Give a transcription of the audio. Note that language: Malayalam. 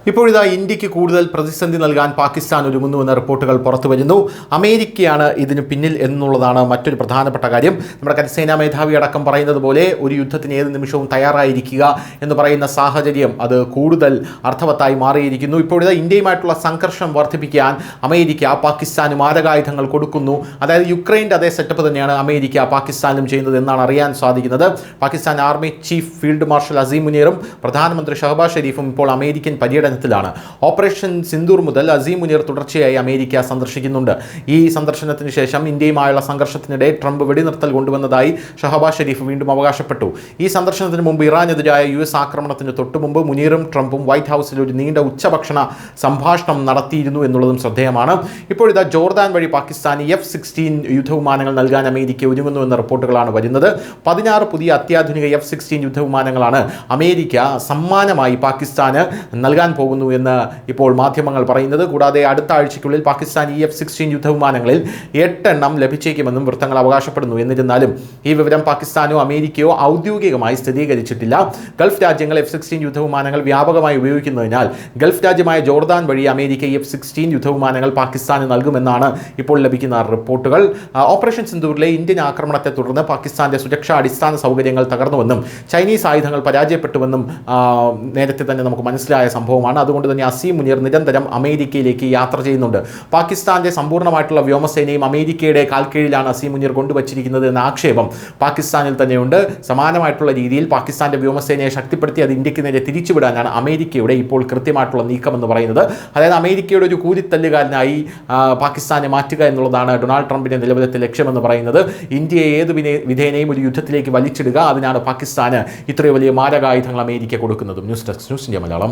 ഇപ്പോഴിതാ ഇന്ത്യക്ക് കൂടുതൽ പ്രതിസന്ധി നൽകാൻ പാകിസ്ഥാൻ ഒരുങ്ങുന്നുവെന്ന റിപ്പോർട്ടുകൾ പുറത്തു വരുന്നു. അമേരിക്കയാണ് ഇതിന് പിന്നിൽ എന്നുള്ളതാണ് മറ്റൊരു പ്രധാനപ്പെട്ട കാര്യം. നമ്മുടെ കരസേനാ മേധാവി അടക്കം പറയുന്നത് പോലെ ഒരു യുദ്ധത്തിന് ഏത് നിമിഷവും തയ്യാറായിരിക്കുക എന്ന് പറയുന്ന സാഹചര്യം അത് കൂടുതൽ അർത്ഥവത്തായി മാറിയിരിക്കുന്നു. ഇപ്പോഴിതാ ഇന്ത്യയുമായിട്ടുള്ള സംഘർഷം വർദ്ധിപ്പിക്കാൻ അമേരിക്ക പാകിസ്ഥാന് മാരകായുധങ്ങൾ കൊടുക്കുന്നു. അതായത് യുക്രൈൻ്റെ അതേ സെറ്റപ്പ് തന്നെയാണ് അമേരിക്ക പാകിസ്ഥാനും ചെയ്യുന്നത് എന്നാണ് അറിയാൻ സാധിക്കുന്നത്. Pakistan army chief field marshal Asim മുനീറും പ്രധാനമന്ത്രി ഷഹബാസ് ഷെരീഫും ഇപ്പോൾ അമേരിക്കൻ പര്യടനത്തിലാണ്. ഓപ്പറേഷൻ സിന്ദൂർ മുതൽ അസീം മുനീർ തുടർച്ചയായി അമേരിക്ക സന്ദർശിക്കുന്നുണ്ട്. ഈ സന്ദർശനത്തിന് ശേഷം ഇന്ത്യയുമായുള്ള സംഘർഷത്തിനിടെ ട്രംപ് വെടിനിർത്തൽ കൊണ്ടുവന്നതായി ഷഹബാസ് ഷെരീഫ് വീണ്ടും അവകാശപ്പെട്ടു. ഈ സന്ദർശനത്തിന് മുമ്പ് ഇറാനെതിരായ US ആക്രമണത്തിന് തൊട്ടുമുമ്പ് മുനീറും ട്രംപും വൈറ്റ് ഹൗസിൽ ഒരു നീണ്ട ഉച്ചഭക്ഷണ സംഭാഷണം നടത്തിയിരുന്നു എന്നുള്ളതും ശ്രദ്ധേയമാണ്. ഇപ്പോഴിതാ ജോർദാൻ വഴി പാകിസ്ഥാന് F-16 യുദ്ധവിമാനങ്ങൾ നൽകാൻ അമേരിക്ക ഒരുങ്ങുന്നുവെന്ന റിപ്പോർട്ടുകളാണ് വരുന്നത്. 16 പുതിയ അത്യാധുനിക F-16 യുദ്ധവിമാനങ്ങളാണ് അമേരിക്ക സമ്മാനമായി പാകിസ്ഥാന് നൽകാൻ പോകുന്നു എന്ന് ഇപ്പോൾ മാധ്യമങ്ങൾ പറയുന്നത്. കൂടാതെ അടുത്ത ആഴ്ചയ്ക്കുള്ളിൽ പാകിസ്ഥാൻ ഈ F-16 യുദ്ധവിമാനങ്ങളിൽ 8 എണ്ണം ലഭിച്ചേക്കുമെന്നും വൃത്തങ്ങൾ അവകാശപ്പെടുന്നു. എന്നിരുന്നാലും ഈ വിവരം പാകിസ്ഥാനോ അമേരിക്കയോ ഔദ്യോഗികമായി സ്ഥിരീകരിച്ചിട്ടില്ല. ഗൾഫ് രാജ്യങ്ങൾ F-16 യുദ്ധവിമാനങ്ങൾ വ്യാപകമായി ഉപയോഗിക്കുന്നതിനാൽ ഗൾഫ് രാജ്യമായ ജോർദാൻ വഴി അമേരിക്ക F-16 യുദ്ധവിമാനങ്ങൾ പാകിസ്ഥാന് നൽകുമെന്നാണ് ഇപ്പോൾ ലഭിക്കുന്ന റിപ്പോർട്ടുകൾ. ഓപ്പറേഷൻ സിന്ദൂറിലെ ഇന്ത്യൻ ആക്രമണത്തെ തുടർന്ന് പാകിസ്ഥാന്റെ സുരക്ഷാ അടിസ്ഥാന സൗകര്യങ്ങൾ തകർന്നുവെന്നും ചൈനീസ് ആയുധങ്ങൾ പരാജയപ്പെട്ടുവെന്നും നേരത്തെ തന്നെ നമുക്ക് മനസ്സിലായ സംഭവമാണ്. അതുകൊണ്ട് തന്നെ അസീം മുനീർ നിരന്തരം അമേരിക്കയിലേക്ക് യാത്ര ചെയ്യുന്നുണ്ട്. പാകിസ്ഥാന്റെ സമ്പൂർണ്ണമായിട്ടുള്ള വ്യോമസേനയും അമേരിക്കയുടെ കാൽക്കീഴിലാണ് അസീം മുനീർ കൊണ്ടുവച്ചിരിക്കുന്നത് എന്ന ആക്ഷേപം പാകിസ്ഥാനിൽ തന്നെയുണ്ട്. സമാനമായിട്ടുള്ള രീതിയിൽ പാകിസ്ഥാന്റെ വ്യോമസേനയെ ശക്തിപ്പെടുത്തി അത് ഇന്ത്യക്ക് നേരെ തിരിച്ചുവിടാനാണ് അമേരിക്കയുടെ ഇപ്പോൾ കൃത്യമായിട്ടുള്ള നീക്കമെന്ന് പറയുന്നത്. അതായത് അമേരിക്കയുടെ ഒരു കൂലിത്തല്ലുകാരനായി പാകിസ്ഥാനെ മാറ്റുക എന്നുള്ളതാണ് ഡൊണാൾഡ് ട്രംപിന്റെ നിലവിലത്തെ ലക്ഷ്യമെന്ന് പറയുന്നത്. ഇന്ത്യയെ ഏത് വിധേനയും ഒരു യുദ്ധത്തിലേക്ക് വലിച്ചിടുക, അതിനാണ് പാകിസ്ഥാന് ഇത്രയും വലിയ മാരകായുധങ്ങൾ അമേരിക്ക കൊടുക്കുന്നതും. News desk news India Malayalam.